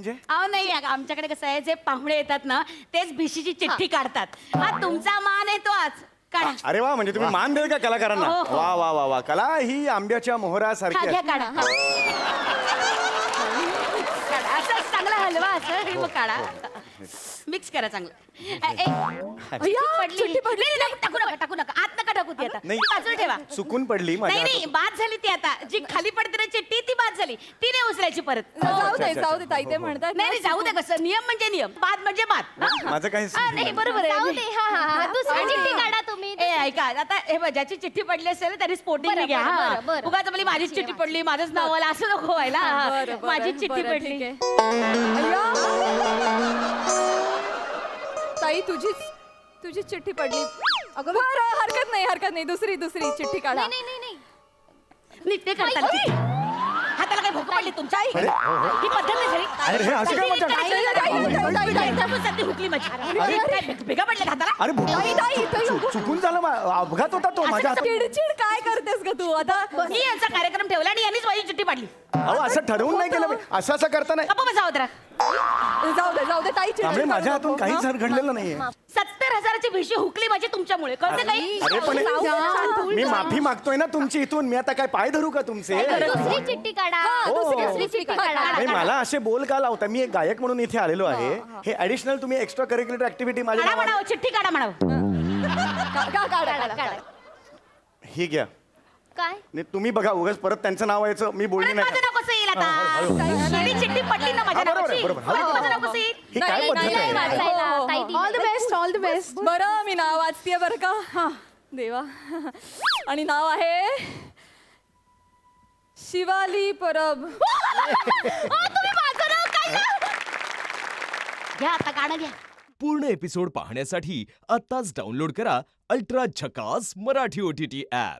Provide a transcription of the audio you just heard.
म्हणजे अहो नाही आमच्याकडे कसं आहे जे पाहुणे येतात ना तेच भिशीची चिठ्ठी काढतात. हा तुमचा मान आहे तो आज काढा. अरे वा, म्हणजे तुम्ही मान द्याल का कलाकारांना? हो, हो. वा वा वा वा, कला ही आंब्याच्या हा मोहरासारखी घ्या आहे. काढा. काढा. असं चांगला हलवा असं आणि मग काढा. मिक्स करा चांगलं. चिठ्ठी पडली. नाही, टाकू नका टाकू नका आत नका टाकू ती आता नाही. ती बाजूला ठेवा. चुकून पडली माझ्या नाही नाही बाद झाली ती आता जी खाली पडते ना चिठ्ठी ती बाद झाली ती नाही उचलायची परत. जाऊ दे ताई ते म्हणतात नाही नाही जाऊ दे कसं नियम म्हणजे नियम बाद म्हणजे बाद. माझं काही हा, नाही बरोबर जाऊ आहे. दे हा दुसरी चिठ्ठी काढा तुम्ही. ए ऐका आता हे बघ, ज्याची चिठ्ठी पडली असेल त्यांनी स्पोर्टिंग बरं, घ्या. बरं, हा. बरं. उगाच आपली माझीच चिठ्ठी पडली माझंच नाव आलं असं नको व्हायला. हा. बरं, माझी चिठ्ठी बरं, पडली. ठीक आहे. ताई तुझी चिठ्ठी पडली. अगं बरं हरकत नाही दुसरी चिठ्ठी काढा. नाही नाही नाही नीट ते करता आलं. हाताला काही भोक पडली तुमच्या आई ही पद्धत नाही झाली. अरे, हे असं काय म्हणता? सध्या हुकली माझी. काय भेगा पडले हाताला. अरे चुकून झालं, अपघात होता तो माझ्या हातात. चिडचिड काय करतेस ग तू आता? मी यांचा कार्यक्रम ठेवला आणि यांनीच माझी चिठ्ठी पाडली. अहो असं ठरवून नाही केलं मी, असं करता नाही. गप्प बसा होत्रा. जाऊ दे ताई त्यामुळे माझ्या हातून काहीच घडलेलं नाहीये. 70,000ची भिशी हुकली माझी तुमच्यामुळे कळते काही. अरे पण मी माफी मागतोय ना तुमची इथून. मी आता काय पाय धरू का तुमचे? दुसरी चिठ्ठी काढा. दुसरी चिठ्ठी काढा. नाही, मला असे बोल का लावता? मी एक गायक म्हणून इथे आलेलो आहे. हे ऍडिशनल तुम्ही एक्स्ट्रा करिक्युलर ऍक्टिव्हिटी माझ्या काढा नावाने- म्हणावं चिठ्ठी काढा म्हणावं. काढा. ही घ्या. काय नाही, तुम्ही बघा, उगाच परत त्यांचं नाव यायचं मी बोलणी अरे, नाही माझं का? नाव कसं येईल हा, हळू, आता ही चिठ्ठी पडली ना माझ्या हा, बरोबर आहे, नावाची. बरोबर. हळू. माझं नाव कसं येईल. ही काय पद्धत आहे? वाचायला ताई दिली. ऑल द बेस्ट बरं मी नाव वाचतेय बरं का. हा देवा. आणि नाव आहे शिवाली परब. घ्या आता गाणं घ्या. पूर्ण एपिसोड पाहण्यासाठी आत्ताच डाउनलोड करा अल्ट्रा झकास मराठी OTT ॲप.